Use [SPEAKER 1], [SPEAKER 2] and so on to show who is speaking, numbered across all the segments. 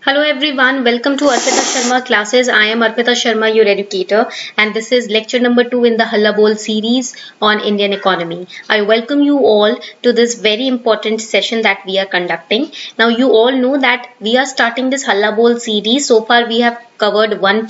[SPEAKER 1] Hello everyone, welcome to Arpita Sharma classes. I am Arpita Sharma, your educator, and this is lecture number 2 in the Halla Bol series on Indian economy. I welcome you all to this very important session that we are conducting. Now you all know that we are starting this Halla Bol series. So far we have covered one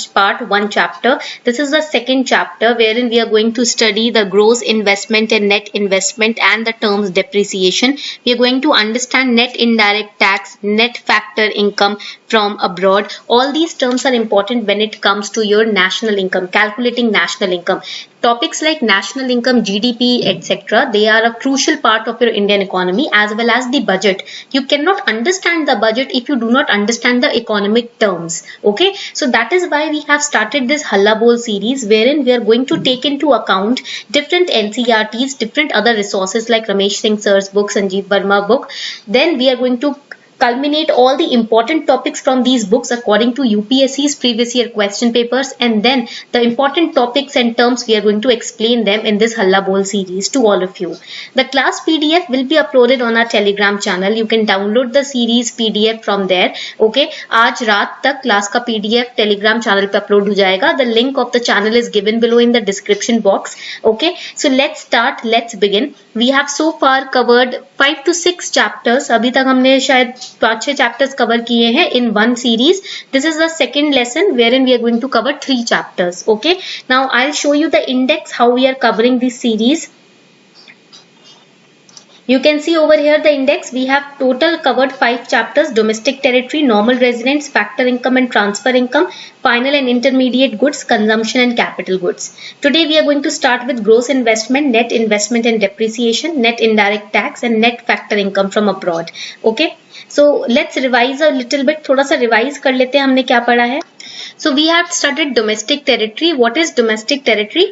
[SPEAKER 1] chapter. This is the second chapter wherein we are going to study the gross investment and net investment and the terms depreciation. We are going to understand net indirect tax, net factor income from abroad. All these terms are important when it comes to your national income, calculating national income. Topics like national income, GDP, etc. They are a crucial part of your Indian economy as well as the budget. You cannot understand the budget if you do not understand the economic terms. Okay, so that is why we have started this Halla Bol series wherein we are going to take into account different NCERTs, different other resources like Ramesh Singh sir's book, Sanjeev Verma book. Then we are going to culminate all the important topics from these books according to UPSC's previous year question papers, and then the important topics and terms we are going to explain them in this Halla Bol series to all of you. The class PDF will be uploaded on our Telegram channel. You can download the series PDF from there. Okay, आज रात तक class का PDF Telegram channel पे upload हो जाएगा. The link of the channel is given below in the description box. Okay, so let's start. Let's begin. We have so far covered 5 to 6 chapters. अभी तक हमने शायद 5-6 chapters cover किए हैं in one series. This is the second lesson wherein we are going to cover 3 chapters. Okay. Now I'll show you the index how we are covering this series. You can see over here the index. We have total covered 5 chapters: domestic territory, normal residence, factor income and transfer income, final and intermediate goods, consumption and capital goods. Today we are going to start with gross investment, net investment and depreciation, net indirect tax and net factor income from abroad. Okay, so let's revise a little bit. थोड़ा सा revise कर लेते हैं हमने क्या पढ़ा है. So we have studied domestic territory. What is domestic territory?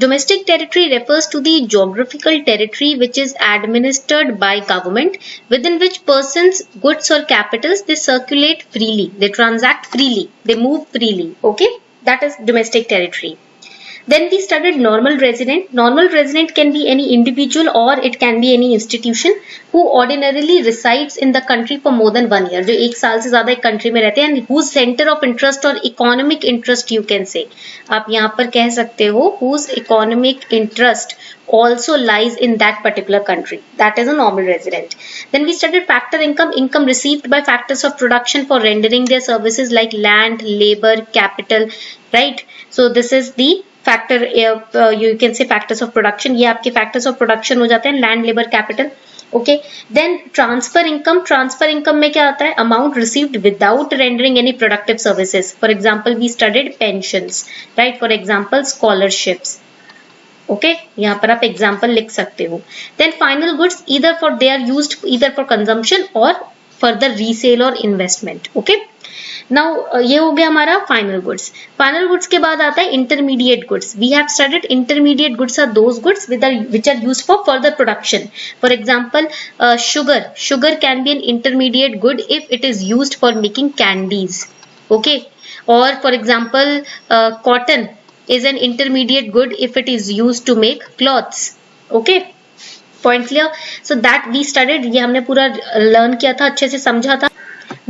[SPEAKER 1] Domestic territory refers to the geographical territory which is administered by government, within which persons, goods or capitals, they circulate freely, they transact freely, they move freely. Okay, that is domestic territory. Then we studied normal resident. Normal resident can be any individual or it can be any institution who ordinarily resides in the country for more than 1 year. जो 1 साल से ज़्यादा एक country में रहते हैं, and whose center of interest or economic interest you can say. आप यहाँ पर कह सकते हो whose economic interest also lies in that particular country. That is a normal resident. Then we studied factor income, income received by factors of production for rendering their services like land, labor, capital, right? So this is the factor, you can say factors of production. ये आपके factors of production हो जाते हैं, land, labor, capital. Okay, then transfer income में क्या आता है? Amount received without rendering any productive services. For example, we studied pensions, right? For example, scholarships. Okay, यहाँ पर आप example लिख सकते हो. Then final goods, they are used either for consumption or further resale or investment. Okay. Now ये हो गया हमारा final goods. Final goods के बाद आता है intermediate goods. We have studied intermediate goods are those goods which are used for further production. For example, sugar. Sugar can be an intermediate good if it is used for making candies. Okay. Or for example, cotton is an intermediate good if it is used to make cloths. Okay. Point clear? So that we studied. ये हमने पूरा learn किया था, अच्छे से समझा था.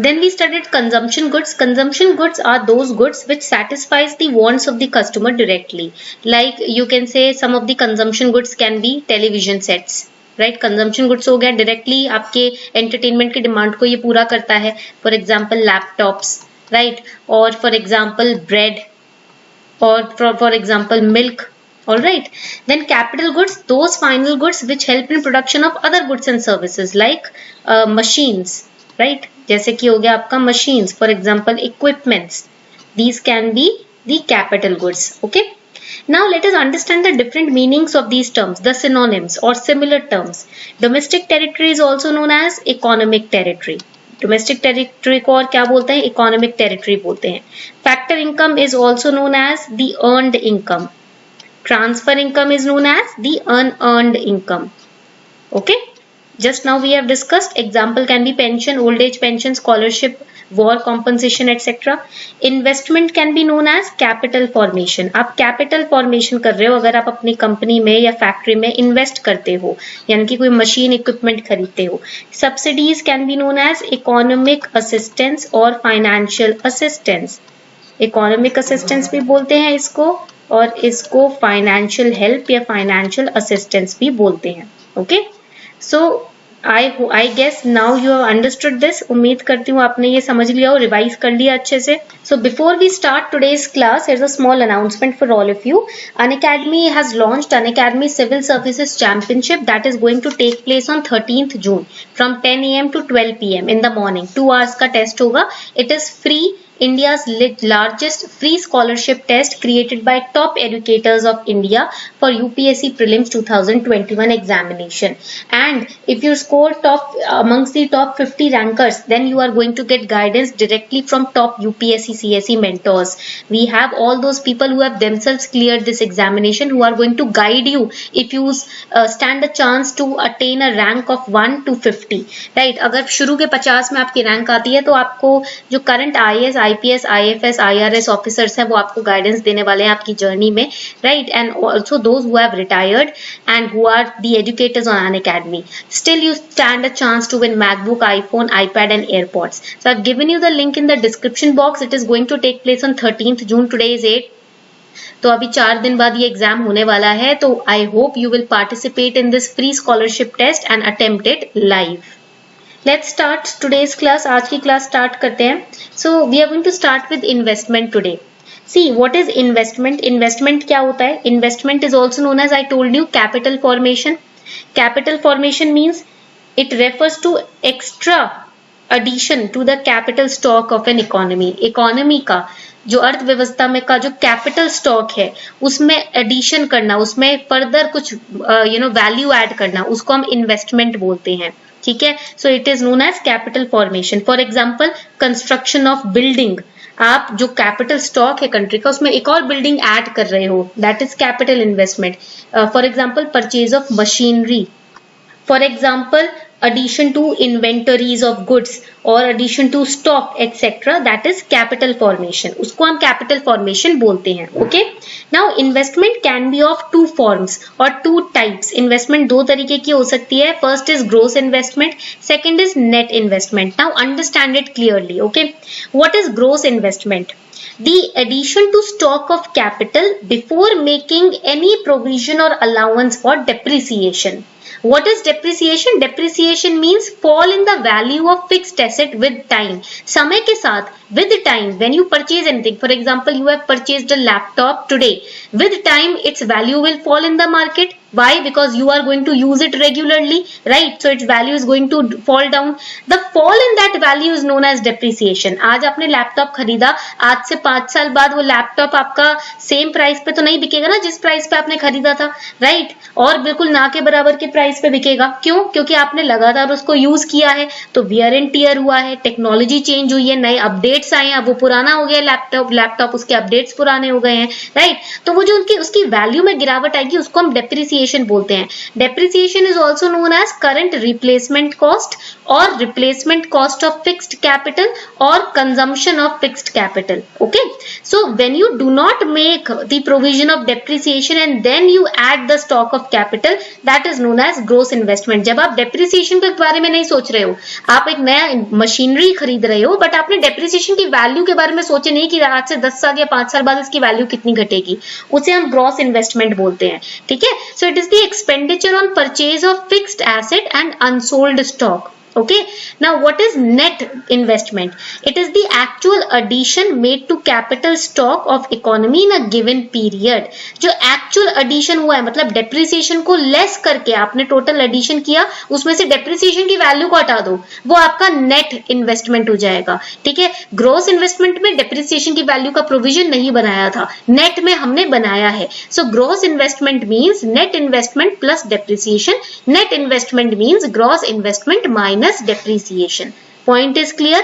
[SPEAKER 1] Then we studied consumption goods. Consumption goods are those goods which satisfies the wants of the customer directly. Like you can say some of the consumption goods can be television sets. Right? Consumption goods हो गया directly आपके entertainment की demand को ये पूरा करता है. For example, laptops, right? Or for example, bread. Or for example, milk. Alright. Then capital goods, those final goods which help in production of other goods and services like machines. Right? जैसे कि हो गया आपका machines, for example equipments. These can be the capital goods. Okay. Now let us understand the different meanings of these terms, the synonyms or similar terms. Domestic territory is also known as economic territory. Domestic territory को और क्या बोलते हैं? Economic territory बोलते हैं. Factor income is also known as the earned income. Transfer income is known as the unearned income. Okay. Just now we have discussed example can be pension, old age pension, scholarship, war compensation etc. Investment can be known as capital formation. आप capital formation कर रहे हो अगर आप अपनी company में या factory में इन्वेस्ट करते हो, यानी कि कोई मशीन इक्विपमेंट खरीदते हो. Subsidies can be known as economic assistance और financial assistance. Economic assistance भी बोलते हैं इसको और इसको फाइनेंशियल हेल्प या फाइनेंशियल असिस्टेंस भी बोलते हैं. Okay, so I guess now you have understood this. उम्मीद करती हूँ आपने ये समझ लिया और रिवाइज कर लिया अच्छे से. So before we start today's class, here is a small announcement for all of you. Unacademy has launched Unacademy Civil Services Championship that is going to take place on 13th June from 10 AM to 12 PM in the morning. 2 hours का test होगा. It is free. India's largest free scholarship test created by top educators of India for UPSC Prelims 2021 examination. And if you score top amongst the top 50 rankers, then you are going to get guidance directly from top UPSC CSE mentors. We have all those people who have themselves cleared this examination who are going to guide you if you stand a chance to attain a rank of 1 to 50. Right? अगर शुरू के 50 में आपकी rank आती है तो आपको जो current IAS IPS, IFS, IRS officers हैं वो आपको गाइडेंस देने वाले हैं आपकी जर्नी में, right. And also those who have retired and who are the educators on Unacademy. Still you stand a chance to win MacBook, iPhone, iPad and AirPods. So I have given you the link in the description box. It is going to take place on 13th June. Today is 8. तो अभी 4 दिन बाद ये exam होने वाला है. तो I hope you will participate in this free scholarship test and attempt it live. Let's start today's class. आज की क्लास स्टार्ट करते हैं. So we are going to start with investment today. See, what is investment? Investment क्या होता है? Investment is also known as, I told you, capital formation. Capital formation means it refers to extra addition to the capital stock of an economy. Economy का जो अर्थव्यवस्था में का जो capital stock है उसमें एडिशन करना, उसमें फर्दर कुछ वैल्यू ऐड करना, उसको हम इन्वेस्टमेंट बोलते हैं. ठीक है. So it is known as capital formation. For example construction of building. आप जो कैपिटल स्टॉक है कंट्री का उसमें एक और बिल्डिंग ऐड कर रहे हो, that is capital investment. For example purchase of machinery. For example addition to inventories of goods or addition to stock etc. that is capital formation. उसको हम capital formation बोलते हैं. Okay. Now investment can be of 2 forms or 2 types. Investment 2 तरीके की हो सकती है. First is gross investment. Second is net investment. Now understand it clearly. Okay. What is gross investment? The addition to stock of capital before making any provision or allowance for depreciation. What is depreciation? Depreciation means fall in the value of fixed asset with time. समय के साथ, with time, when you purchase anything, for example, you have purchased a laptop today. With time, its value will fall in the market. Why? Because you are going to use it regularly, right? So its value is going to fall down. The fall in that value is known as depreciation. आज आपने laptop खरीदा, आज से 5 साल बाद वो laptop आपका same price पे तो नहीं बिकेगा ना जिस प्राइस पे आपने खरीदा था, राइट? और बिल्कुल ना के बराबर के प्राइस पे बिकेगा. क्यों? क्योंकि आपने लगातार उसको यूज किया है, तो वियर एंड टियर हुआ है, टेक्नोलॉजी चेंज हुई है, नए अपडेट्स आए हैं, अब वो पुराना हो गया लैपटॉप उसके अपडेट्स पुराने हो गए हैं, राइट? तो वो जो उसकी वैल्यू में गिरावट आएगी उसको हम डेप्रिसिएशन बोलते हैं. Depreciation is also known as current replacement cost और replacement cost of fixed capital और consumption of fixed capital. Okay. So when you do not make the provision of depreciation and then you add the stock of capital, that is known as gross investment. जब आप depreciation के बारे में नहीं सोच रहे हो, आप एक नया मशीनरी खरीद रहे हो, बट आपने डेप्रिसिएशन की वैल्यू के बारे में सोचे नहीं कि आज से 10 साल या 5 साल बाद इसकी वैल्यू कितनी घटेगी, उसे हम ग्रॉस इन्वेस्टमेंट बोलते हैं. ठीक है. So it is the expenditure on purchase of fixed asset and unsold stock. Okay. Now what is net investment? It is the actual addition made to capital stock of economy in a given period. जो actual addition हुआ है, मतलब depreciation को less करके आपने total addition किया, उसमें से depreciation की value को हटा दो, वो आपका net investment हो जाएगा. ठीक है. gross investment में depreciation की value का provision नहीं बनाया था, net में हमने बनाया है. So gross investment means net investment plus depreciation. Net investment means gross investment minus depreciation. Point is clear?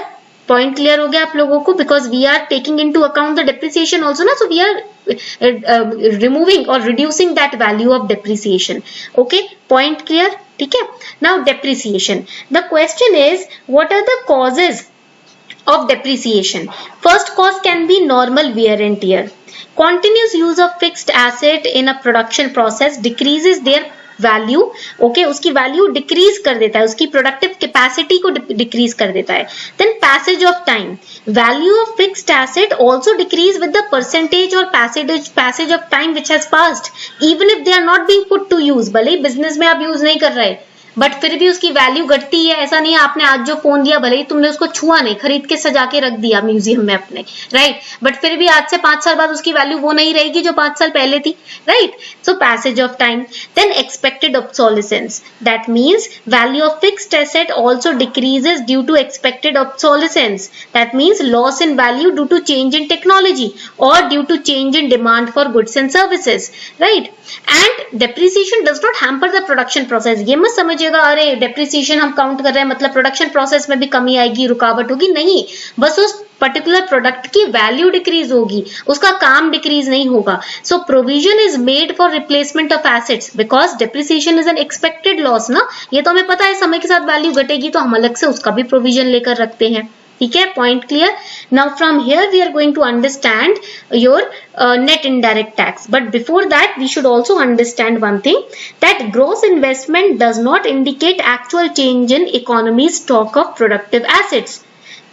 [SPEAKER 1] Point clear हो गया आप लोगों को? Because we are taking into account the depreciation also ना, so we are removing or reducing that value of depreciation. Okay, point clear? ठीक है. Now depreciation. The question is, what are the causes of depreciation. First cause can be normal wear and tear. Continuous use of fixed asset in a production process decreases their value, okay, उसकी value decrease कर देता है, उसकी productive capacity को decrease कर देता है. Then passage of time, value of fixed asset also decrease with the percentage और passage of time which has passed, even if they are not being put to use. भले ही business में आप use नहीं कर रहे बट फिर भी उसकी वैल्यू घटती है. ऐसा नहीं है आपने आज जो फोन दिया भले ही तुमने उसको छुआ नहीं, खरीद के सजा के रख दिया म्यूजियम में अपने, राइट, बट फिर भी आज से 5 साल बाद उसकी वैल्यू वो नहीं रहेगी जो 5 साल पहले थी, right. So passage of time. Then expected obsolescence, that means value of fixed asset also decreases due to expected obsolescence. That means loss in value due to change in technology और due to change in demand for goods and services, right. And depreciation does not hamper the production process. ये मत समझिएगा अरे depreciation हम count कर रहे हैं मतलब प्रोडक्शन प्रोसेस में भी कमी आएगी, रुकावट होगी. नहीं, बस उस पर्टिकुलर प्रोडक्ट की वैल्यू डिक्रीज होगी, उसका काम डिक्रीज नहीं होगा. So provision is made for replacement of assets because depreciation is an expected loss ना. ये तो हमें पता है समय के साथ वैल्यू घटेगी तो हम अलग से उसका भी प्रोविजन लेकर रखते हैं. ठीक है, point clear. Now from here we are going to understand your net indirect tax, but before that we should also understand one thing, that gross investment does not indicate actual change in economy's stock of productive assets.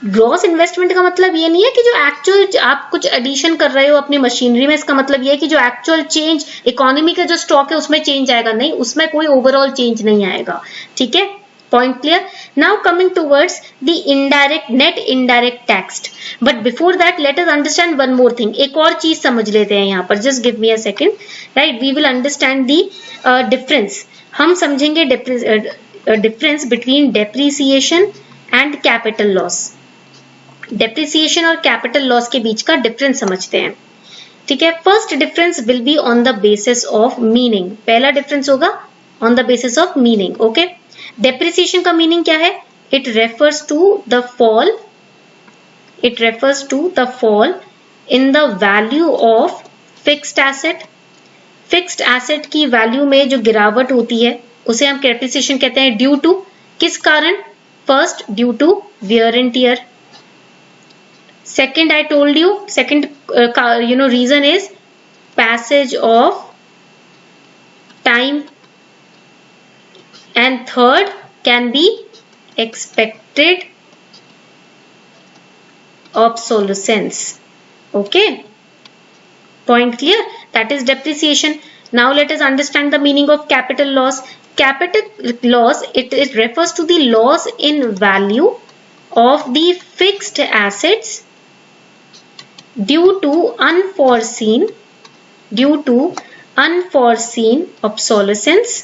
[SPEAKER 1] Gross investment का मतलब ये नहीं है कि जो actual आप कुछ addition कर रहे हो अपनी मशीनरी में, इसका मतलब ये है कि जो एक्चुअल चेंज इकोनॉमी का जो स्टॉक है उसमें चेंज आएगा. नहीं, उसमें कोई ओवरऑल चेंज नहीं आएगा. ठीक है, point clear. Now coming towards the net indirect tax, but before that let us understand one more thing. एक और चीज समझ लेते हैं यहाँ पर, just give me a second, right. We will understand the difference. हम समझेंगे difference between depreciation and capital loss. Depreciation और capital loss के बीच का difference समझते हैं. ठीक है, first difference will be on the basis of meaning. पहला difference होगा on the basis of meaning. Okay. Depreciation का मीनिंग क्या है? It refers to the fall in the value of fixed asset. Fixed asset की value में जो गिरावट होती है उसे हम डेप्रिसिएशन कहते हैं. ड्यू टू किस कारण? First due to wear and tear. Second I told you, second reason is passage of time. And third can be expected obsolescence. Okay, point clear? That is depreciation. Now let us understand the meaning of capital loss. Capital loss, it refers to the loss in value of the fixed assets due to unforeseen obsolescence.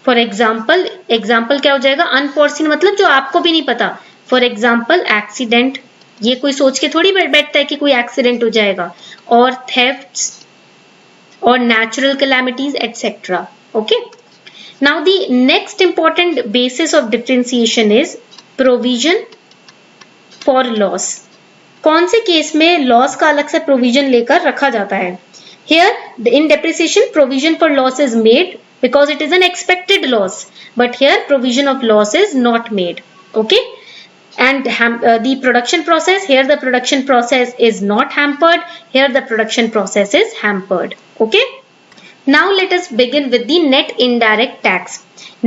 [SPEAKER 1] For example क्या हो जाएगा? Unforeseen मतलब जो आपको भी नहीं पता. For example accident, ये कोई सोच के थोड़ी बैठता है कि कोई एक्सीडेंट हो जाएगा, और थेफ्ट्स और natural calamities etcetera. Okay, now the next important basis of differentiation is provision for loss. कौन से केस में लॉस का अलग से प्रोविजन लेकर रखा जाता है? Here in depreciation provision for loss is made because it is an expected loss, but here provision of loss is not made. Okay, and the production process, here the production process is not hampered, here the production process is hampered. Okay, now let us begin with the net indirect tax.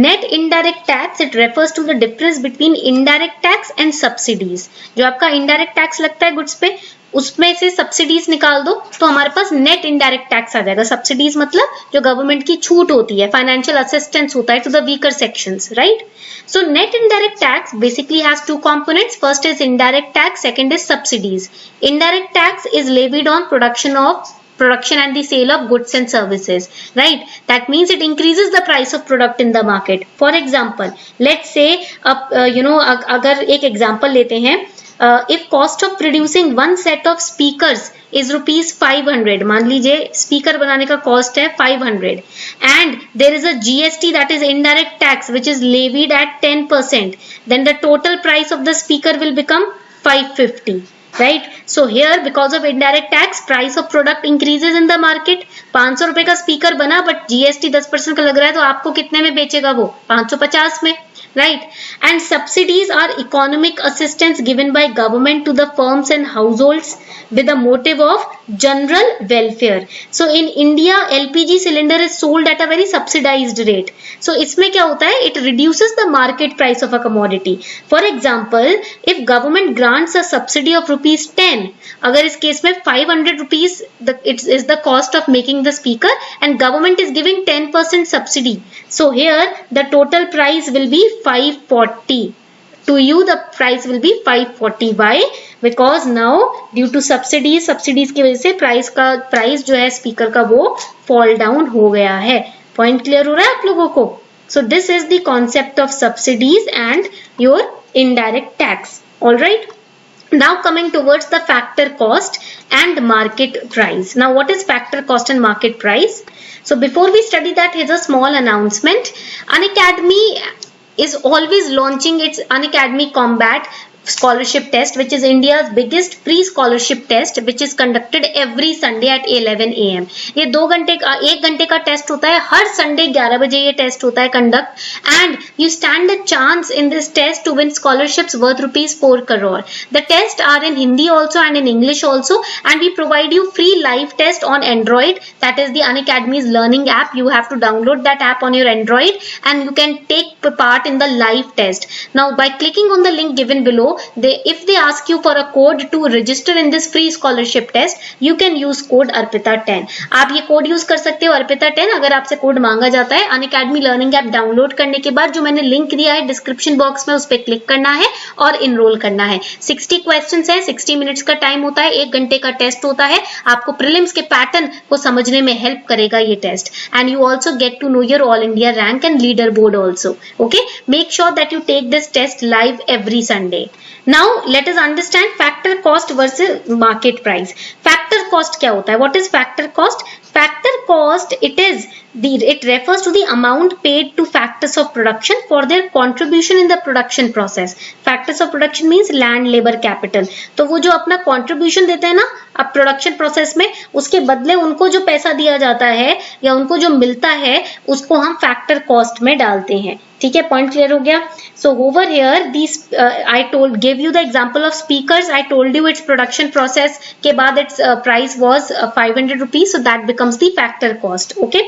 [SPEAKER 1] Net indirect tax, it refers to the difference between indirect tax and subsidies. जो आपका indirect tax लगता है goods पे, उसमें से subsidies निकाल दो तो हमारे पास नेट इनडायरेक्ट टैक्स आ जाएगा. सब्सिडीज मतलब जो गवर्नमेंट की छूट होती है, फाइनेंशियल असिस्टेंस होता है to the weaker sections, right. So net indirect tax basically has two components. First is indirect tax, second is subsidies. Indirect tax is levied on production and the sale of goods and services, right. That means it increases the price of product in the market. For example, let's say अगर एक example लेते हैं, if cost of producing one set of speakers is rupees 500, मान लीजिए speaker बनाने का cost है 500, and there is a GST, that is indirect tax, which is levied at 10%, then the total price of the speaker will become 550. Right, so here because of indirect tax price of product increases in the market. 500 रुपए का speaker बना but GST 10% का लग रहा है तो आपको कितने में बेचेगा वो? 550 में. right? And subsidies are economic assistance given by government to the firms and households with the motive of general welfare. So in India LPG cylinder is sold at a very subsidized rate. So इसमें क्या होता है, it reduces the market price of a commodity. For example, if government grants a subsidy of ₹10, अगर इस case में 500 rupees it is the cost of making the speaker and government is giving 10% subsidy. So here the total price will be 540. To you the price will be 540. Why? Because now due to subsidies की वजह से price जो है speaker का वो fall down हो गया है. Point clear हो रहा है आप लोगों को? So this is the concept of subsidies and your indirect tax. All right. Now coming towards the factor cost and market price. Now what is factor cost and market price? So before we study that, here's a small announcement. Unacademy is always launching its Unacademy Combat scholarship test, which is India's biggest free scholarship test, which is conducted every Sunday at 11 AM. ये 1 घंटे का test होता है, हर Sunday 11 बजे ये test होता है conduct, and you stand a chance in this test to win scholarships worth ₹4 crore. The tests are in Hindi also and in English also, and we provide you free live test on Android. That is the Unacademy's learning app. You have to download that app on your Android and you can take part in the live test. Now by clicking on the link given below, if they ask you for a code to register in this free scholarship test, you can use code अर्पिता10. आप ये code use कर सकते हो अर्पिता10 अगर आपसे code मांगा जाता है. अनअकैडमी लर्निंग ऐप डाउनलोड करने के बाद जो मैंने लिंक दिया है डिस्क्रिप्शन बॉक्स में, उस पर क्लिक करना है और इनरोल करना है. 60 क्वेश्चंस है, 60 मिनट्स का टाइम होता है, 1 घंटे का टेस्ट होता है. आपको प्रीलिम्स के पैटर्न को समझने में हेल्प करेगा ये test, and you also get to know your all India rank and leader board also. Okay, make sure that you take this test live every Sunday. Now let us understand factor cost versus market price. Factor cost क्या होता है? What is factor cost? Factor cost, it refers to the amount paid to factors of production for their contribution in the production process. Factors of production means land, labor, capital. तो वो जो अपना contribution देते हैं ना अब production process में, उसके बदले उनको जो पैसा दिया जाता है या उनको जो मिलता है उसको हम फैक्टर कॉस्ट में डालते हैं. ठीक है, पॉइंट क्लियर हो गया. So over here this I give you the example of speakers. I told you its production process के बाद it's price was 500 rupees, so that becomes the factor cost. Okay,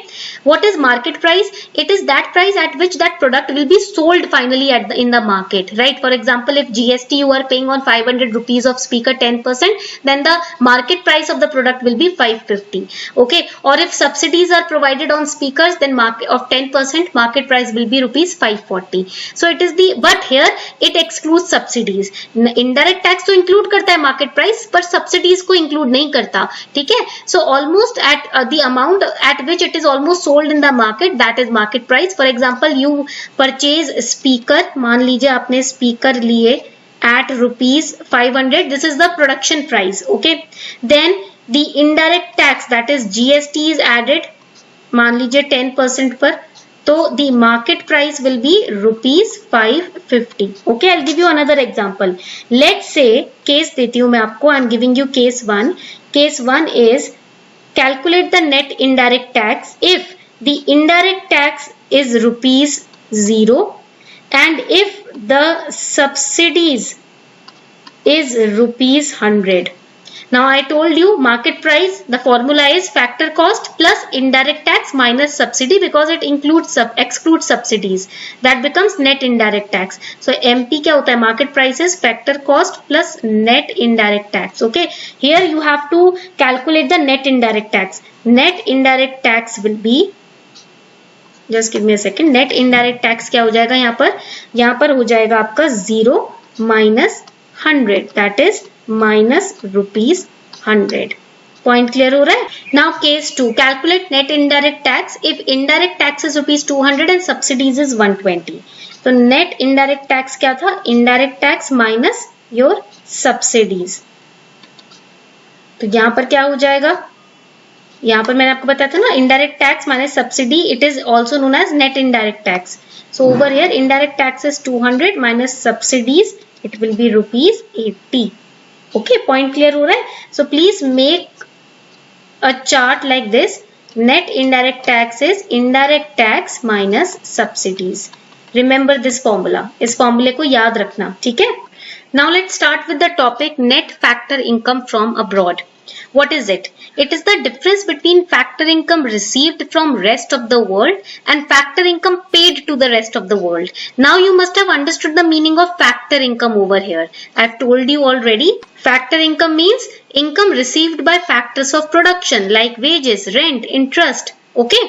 [SPEAKER 1] what is market price? It is that price at which that product will be sold finally in the market, right? For example, if GST you are paying on 500 rupees of speaker 10%, then the market price of the product will be 550. Okay, or if subsidies are provided on speakers, then market of 10%, market price will be ₹540. So it is the, but here it excludes subsidies. Indirect tax तो include करता है market price, पर subsidies को include नहीं करता. ठीक है, so almost at the amount at which it is almost sold in the market, that is market price. For example, you purchase speaker, मान लीजिए आपने speaker लिए at ₹500, this is the production price. Okay, then the indirect tax, that is GST is added, मान लीजिए 10% पर, तो the market price will be ₹550. Okay, I'll give you another example. Let's say case देती हूँ मैं आपको, I'm giving you case 1. Case 1 is calculate the net indirect tax if the indirect tax is ₹0 and if the subsidies is ₹100. Now I told you market price, the formula is factor cost plus indirect tax minus subsidy, because it excludes subsidies. That becomes net indirect tax. So MP क्या होता है? Market price is factor cost plus net indirect tax. Okay, here you have to calculate the net indirect tax. Net indirect tax will be, just give me a second, net indirect tax क्या हो जाएगा यहाँ पर? यहाँ पर हो जाएगा आपका 0 minus 100, that is minus ₹100. Point clear हो रहा है? Now case 2, calculate net indirect tax if indirect tax is ₹200 and subsidies is 120. तो net indirect tax क्या था? Indirect tax minus your subsidies. तो यहाँ पर क्या हो जाएगा? यहाँ पर मैंने आपको बताया था ना, indirect tax minus subsidy, it is also known as net indirect tax. So over here indirect tax is 200 minus subsidies, it will be ₹80. Okay, point clear हो रहा है? So please make a chart like this. Net indirect tax is indirect tax minus subsidies. Remember this formula, इस फॉर्मूले को याद रखना, ठीक है। Now let's start with the topic net factor income from abroad. What is it? It is the difference between factor income received from rest of the world and factor income paid to the rest of the world. Now you must have understood the meaning of factor income over here. I've told you already. Factor income means income received by factors of production like wages, rent, interest. Okay?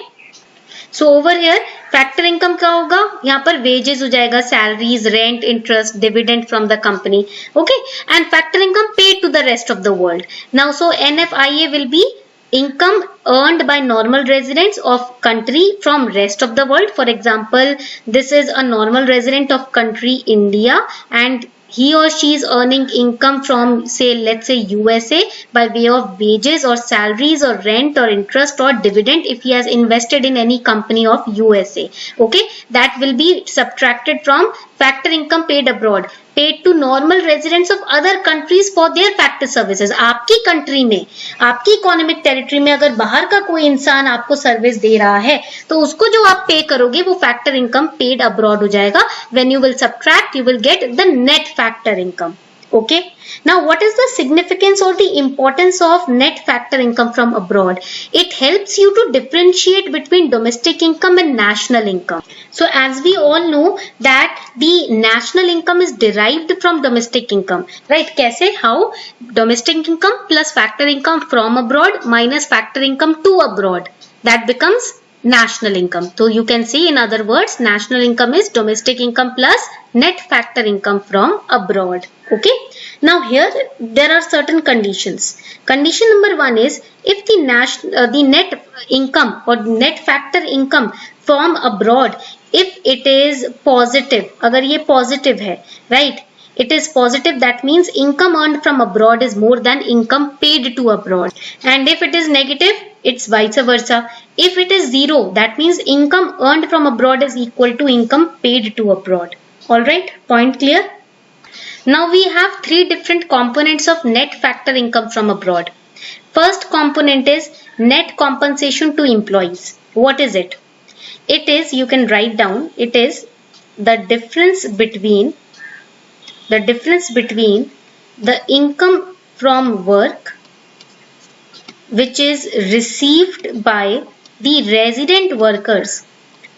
[SPEAKER 1] So over here factor income क्या होगा, यहाँ पर wages हो जाएगा, salaries, rent, interest, dividend from the company. Okay, and factor income paid to the rest of the world. Now so NFIA will be income earned by normal residents of country from rest of the world. For example, this is a normal resident of country India and he or she is earning income from, say, let's say USA by way of wages or salaries or rent or interest or dividend if he has invested in any company of USA. Okay, that will be subtracted from factor income paid abroad, paid to normal residents of other countries for their factor services. आपकी country में, आपकी economic territory में अगर बाहर का कोई इंसान आपको सर्विस दे रहा है तो उसको जो आप पे करोगे वो फैक्टर इनकम पेड अब्रॉड हो जाएगा. When you will subtract, you will get the net factor income. Okay. Now, what is the significance or the importance of net factor income from abroad? It helps you to differentiate between domestic income and national income. So, as we all know that the national income is derived from domestic income, right? कैसे? How? Domestic income plus factor income from abroad minus factor income to abroad. That becomes national income. So you can say in other words, national income is domestic income plus net factor income from abroad. Okay. Now here there are certain conditions. Condition number 1 is if the net income or net factor income from abroad, if it is positive, अगर ये positive है, right? It is positive, that means income earned from abroad is more than income paid to abroad. And if it is negative, it's vice versa. If it is 0, that means income earned from abroad is equal to income paid to abroad. Alright, point clear? Now we have 3 different components of net factor income from abroad. First component is net compensation to employees. What is it? It is, you can write down, it is the difference between the income from work which is received by the resident workers.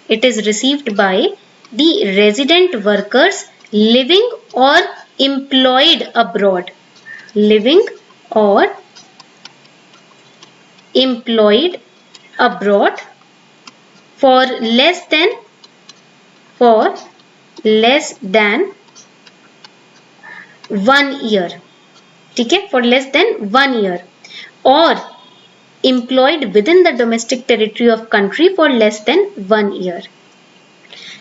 [SPEAKER 1] It is received by the resident workers living or employed abroad. Living or employed abroad for less than 1 year. ठीक है, for less than 1 year, or employed within the domestic territory of country for less than 1 year.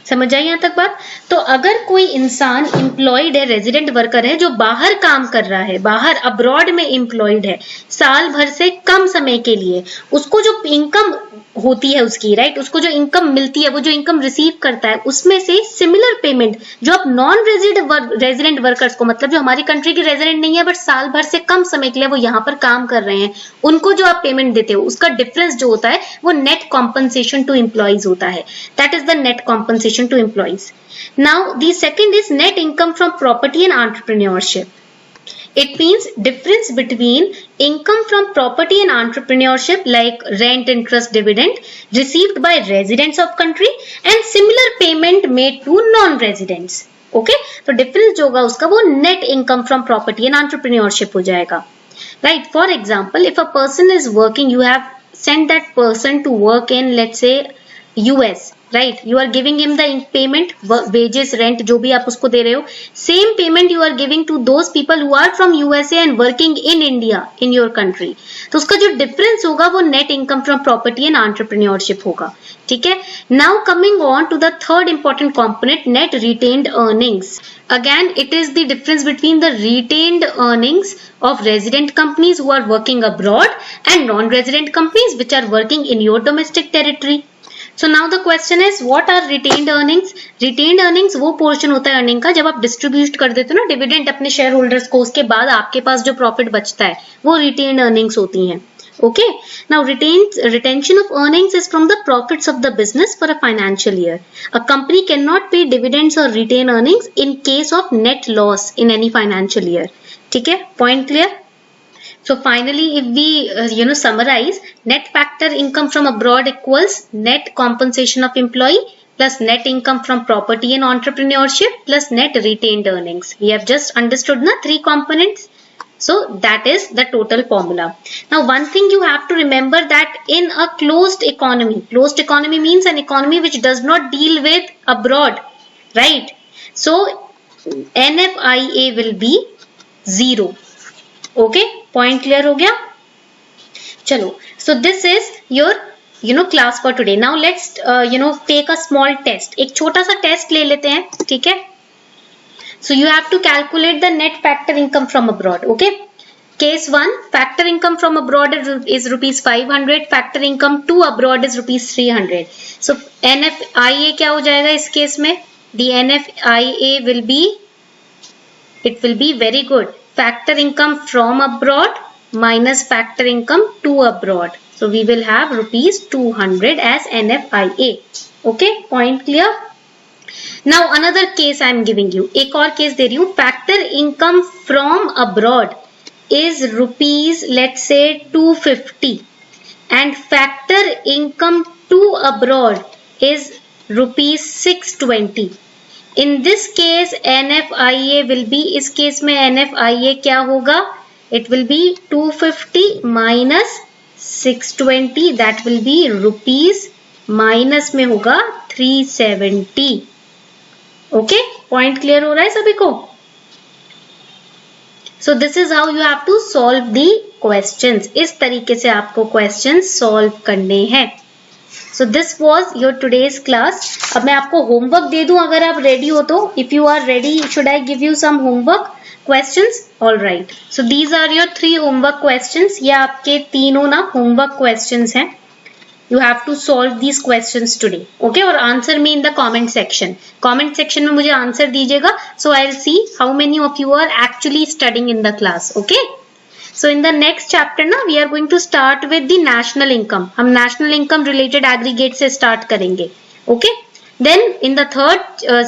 [SPEAKER 1] समझ आई यहाँ तक बात? तो अगर कोई इंसान एम्प्लॉयड है, रेजिडेंट वर्कर है, जो बाहर काम कर रहा है, बाहर अब्रॉड में एम्प्लॉयड है, साल भर से कम समय के लिए, उसको जो इनकम होती है उसकी, राइट, उसको जो इनकम मिलती है, वो जो इनकम रिसीव करता है, उसमें से सिमिलर पेमेंट जो आप नॉन रेजिडेंट वर्कर्स को, मतलब जो हमारी कंट्री के रेजिडेंट नहीं है बट साल भर से कम समय के लिए वो यहाँ पर काम कर रहे हैं, उनको जो आप पेमेंट देते हो, उसका डिफरेंस जो होता है वो नेट कॉम्पनसेशन टू एम्प्लॉइज होता है. That is the net compensation to employees. Now the second is net income from property and entrepreneurship. It means difference between income from property and entrepreneurship like rent, interest, dividend received by residents of country and similar payment made to non-residents. Okay? तो difference जो होगा उसका वो net income from property and entrepreneurship हो जाएगा. Right? For example, if a person is working, you have sent that person to work in, let's say, US. Right, you are giving him the payment, wages, rent, जो भी आप उसको दे रहे हो, same payment you are giving to those people who are from USA and working in India, in your country. तो उसका जो difference होगा वो net income from property and entrepreneurship होगा. ठीक है. Now coming on to the third important component, net retained earnings. Again, it is the difference between the retained earnings of resident companies who are working abroad and non-resident companies which are working in your domestic territory. So now the question is, what are retained earnings? Retained earnings वो portion होता है earning का जब आप distribute कर देते हो ना डिविडेंड अपने शेयर होल्डर्स को, उसके बाद आपके पास जो प्रॉफिट बचता है वो रिटेन्ड अर्निंग्स होती हैं. Okay. Now retention of earnings is from the profits of the business for a financial year. A company cannot pay dividends or retain earnings in case of net loss in any financial year. ठीक है, point clear? So finally, if we summarize, net factor income from abroad equals net compensation of employee plus net income from property and entrepreneurship plus net retained earnings. We have just understood na 3 components. So that is the total formula. Now one thing you have to remember that in a closed economy means an economy which does not deal with abroad, right? So NFIA will be 0. Okay, point clear हो गया? चलो, so this is your class for today. Now let's take a small test. एक छोटा सा test ले लेते हैं, ठीक है? So you have to calculate the net factor income from abroad. Okay. Case 1, factor income from abroad is rupees 500. Factor income to abroad is rupees 300. So NFIA क्या हो जाएगा इस केस में? The NFIA will be very good. Factor income from abroad minus factor income to abroad. So we will have rupees 200 as NFIA. Okay. Point clear? Now another case I am giving you. एक और case दे रही हूँ. Factor income from abroad is rupees let's say 250 and factor income to abroad is rupees 620. In this case NFIA will be, इस case में NFIA क्या होगा? It will be 250 minus 620, that will be rupees, minus में होगा 370. Okay, point clear हो रहा है सभी को? So this is how you have to solve the questions. इस तरीके से आपको questions solve करने हैं. So this was your today's class. अब मैं आपको homework दे दूं अगर आप ready हो तो. If you are ready, should I give you some homework questions? All right. So these are your 3 homework questions. ये आपके तीनों ना homework questions हैं. You have to solve these questions today. Okay, और answer me in the comment section. Comment section में मुझे answer दीजिएगा. So I'll see how many of you are actually studying in the class. Okay. So in the next chapter ना we are going to start with the national income. हम national income related aggregate से start करेंगे. Okay. Then in the third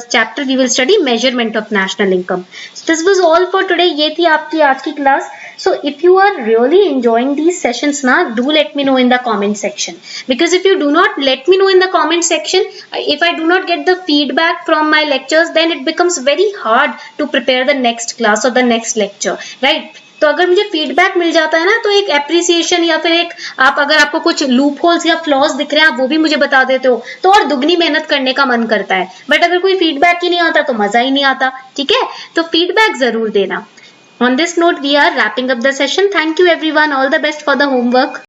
[SPEAKER 1] chapter we will study measurement of national income. So this was all for today. ये थी आपकी आज की class. So if you are really enjoying these sessions now, do let me know in the comment section. Because if you do not let me know in the comment section, if I do not get the feedback from my lectures, then it becomes very hard to prepare the next class or the next lecture, right? तो अगर मुझे feedback मिल जाता है ना तो एक appreciation या फिर एक आप अगर आपको कुछ लूप होल्स या फ्लॉज दिख रहे हैं आप वो भी मुझे बता देते हो तो और दुगनी मेहनत करने का मन करता है. बट अगर कोई फीडबैक ही नहीं आता तो मजा ही नहीं आता. ठीक है, तो फीडबैक जरूर देना. On this note, we are wrapping up the session. Thank you everyone. All the best for the homework.